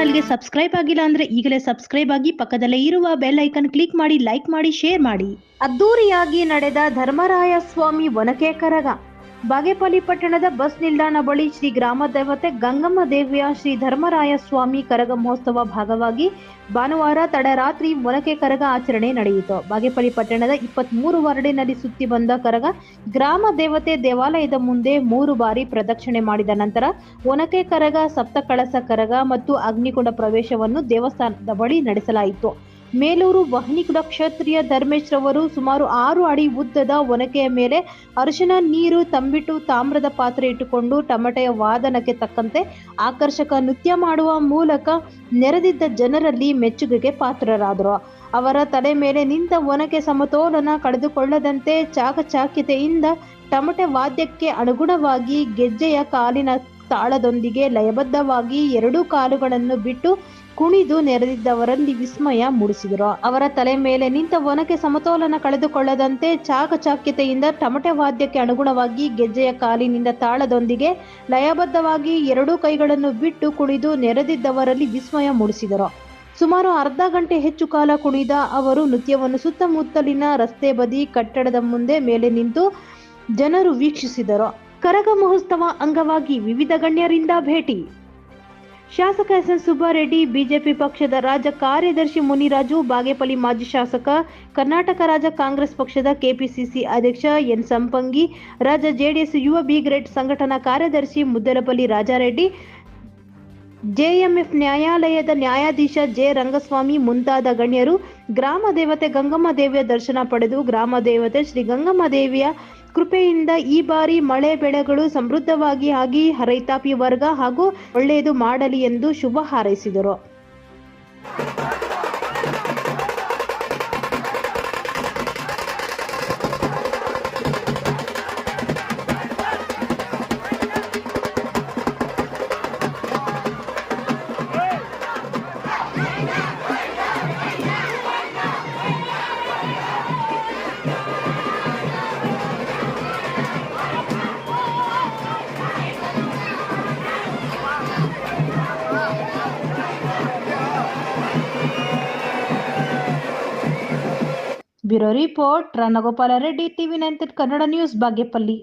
ಚಾನಲ್ಗೆ ಸಬ್ಸ್ಕ್ರೈಬ್ ಆಗಿಲ್ಲ ಅಂದ್ರೆ ಈಗಲೇ ಸಬ್ಸ್ಕ್ರೈಬ್ ಆಗಿ ಪಕ್ಕದಲ್ಲೇ ಇರುವ ಬೆಲ್ ಐಕನ್ ಕ್ಲಿಕ್ ಮಾಡಿ, ಲೈಕ್ ಮಾಡಿ, ಶೇರ್ ಮಾಡಿ. ಅದ್ದೂರಿಯಾಗಿ ನಡೆದ ಧರ್ಮರಾಯ ಸ್ವಾಮಿ ಒನಕೆ ಕರಗ. ಬಾಗೇಪಲ್ಲಿ ಪಟ್ಟಣದ ಬಸ್ ನಿಲ್ದಾಣ ಬಳಿ ಶ್ರೀ ಗ್ರಾಮ ದೇವತೆ ಗಂಗಮ್ಮ ದೇವಿಯ ಶ್ರೀ ಧರ್ಮರಾಯ ಸ್ವಾಮಿ ಕರಗ ಮಹೋತ್ಸವ ಭಾಗವಾಗಿ ಭಾನುವಾರ ತಡರಾತ್ರಿ ಒನಕೆ ಕರಗ ಆಚರಣೆ ನಡೆಯಿತು. ಬಾಗೇಪಲ್ಲಿ ಪಟ್ಟಣದ 23 ವಾರ್ಡಿನಲ್ಲಿ ಸುತ್ತಿ ಬಂದ ಕರಗ ಗ್ರಾಮ ದೇವತೆ ದೇವಾಲಯದ ಮುಂದೆ 3 ಬಾರಿ ಪ್ರದಕ್ಷಿಣೆ ಮಾಡಿದ ನಂತರ ಒನಕೆ ಕರಗ, ಸಪ್ತ ಕಳಸ ಕರಗ ಮತ್ತು ಅಗ್ನಿಕುಂಡ ಪ್ರವೇಶವನ್ನು ದೇವಸ್ಥಾನದ ಬಳಿ ನಡೆಸಲಾಯಿತು. ಮೇಲೂರು ವಹನಿಕುಲ ಕ್ಷತ್ರಿಯ ಧರ್ಮೇಶ್ ರವರು ಸುಮಾರು 6 ಅಡಿ ಉದ್ದದ ಒನಕೆಯ ಮೇಲೆ ಅರಿಶಿನ ನೀರು ತಂಬಿಟ್ಟು ತಾಮ್ರದ ಪಾತ್ರೆ ಇಟ್ಟುಕೊಂಡು ಟಮಟೆಯ ವಾದನಕ್ಕೆ ತಕ್ಕಂತೆ ಆಕರ್ಷಕ ನೃತ್ಯ ಮಾಡುವ ಮೂಲಕ ನೆರೆದಿದ್ದ ಜನರಲ್ಲಿ ಮೆಚ್ಚುಗೆಗೆ ಪಾತ್ರರಾದರು. ಅವರ ತಲೆ ಮೇಲೆ ನಿಂತ ಒನಕೆ ಸಮತೋಲನ ಕಳೆದುಕೊಳ್ಳದಂತೆ ಚಾಕಚಾಕ್ಯತೆಯಿಂದ ಟಮಟೆ ವಾದ್ಯಕ್ಕೆ ಅನುಗುಣವಾಗಿ ಗೆಜ್ಜೆಯ ಕಾಲಿನ ತಾಳದೊಂದಿಗೆ ಲಯಬದ್ಧವಾಗಿ 2 ಕಾಲುಗಳನ್ನು ಬಿಟ್ಟು ಕುಣಿದು ನೆರೆದಿದ್ದವರಲ್ಲಿ ವಿಸ್ಮಯ ಮೂಡಿಸಿದರು. ಅವರ ತಲೆ ಮೇಲೆ ನಿಂತ ಒನಕೆ ಸಮತೋಲನ ಕಳೆದುಕೊಳ್ಳದಂತೆ ಚಾಕಚಾಕ್ಯತೆಯಿಂದ ಟಮಟೆ ವಾದ್ಯಕ್ಕೆ ಅನುಗುಣವಾಗಿ ಗೆಜ್ಜೆಯ ಕಾಲಿನಿಂದ ತಾಳದೊಂದಿಗೆ ಲಯಬದ್ಧವಾಗಿ 2 ಕೈಗಳನ್ನು ಬಿಟ್ಟು ಕುಣಿದು ನೆರೆದಿದ್ದವರಲ್ಲಿ ವಿಸ್ಮಯ ಮೂಡಿಸಿದರು. ಸುಮಾರು ಅರ್ಧ ಗಂಟೆ ಹೆಚ್ಚು ಕಾಲ ಕುಣಿದ ಅವರು ನೃತ್ಯವನ್ನು ಸುತ್ತಮುತ್ತಲಿನ ರಸ್ತೆ ಬದಿ, ಕಟ್ಟಡದ ಮುಂದೆ ಮೇಲೆ ನಿಂತು ಜನರು ವೀಕ್ಷಿಸಿದರು. ಕರಗ ಮಹೋತ್ಸವ ಅಂಗವಾಗಿ ವಿವಿಧ ಗಣ್ಯರಿಂದ ಭೇಟಿ. ಶಾಸಕ ಎಸ್ ಎನ್ ಸುಬ್ಬಾರೆಡ್ಡಿ, ಬಿಜೆಪಿ ಪಕ್ಷದ ರಾಜ್ಯ ಕಾರ್ಯದರ್ಶಿ ಮುನಿರಾಜು, ಬಾಗೇಪಲ್ಲಿ ಮಾಜಿ ಶಾಸಕ, ಕರ್ನಾಟಕ ರಾಜ್ಯ ಕಾಂಗ್ರೆಸ್ ಪಕ್ಷದ ಕೆಪಿಸಿಸಿ ಅಧ್ಯಕ್ಷ ಎನ್ ಸಂಪಂಗಿ, ರಾಜ್ಯ ಜೆಡಿಎಸ್ ಯುವ ಬಿ ಗ್ರೇಡ್ ಸಂಘಟನಾ ಕಾರ್ಯದರ್ಶಿ ಮುದ್ದಲಪಲ್ಲಿ ರಾಜಾರೆಡ್ಡಿ, ಜೆಎಂಎಫ್ ನ್ಯಾಯಾಲಯದ ನ್ಯಾಯಾಧೀಶ ಜೆ ರಂಗಸ್ವಾಮಿ ಮುಂತಾದ ಗಣ್ಯರು ಗ್ರಾಮ ದೇವತೆ ಗಂಗಮ್ಮ ದೇವಿಯ ದರ್ಶನ ಪಡೆದು ಗ್ರಾಮ ದೇವತೆ ಶ್ರೀ ಗಂಗಮ್ಮ ದೇವಿಯ ಕೃಪೆಯಿಂದ ಈ ಬಾರಿ ಮಳೆ ಬೆಳೆಗಳು ಸಮೃದ್ಧವಾಗಿ ಆಗಿ ರೈತಾಪಿ ವರ್ಗ ಹಾಗೂ ಒಳ್ಳೆಯದು ಮಾಡಲಿ ಎಂದು ಶುಭ ಹಾರೈಸಿದರು. Bureau report, Rannagopala Reddy, TV 9 Kannada news, Bagepalli.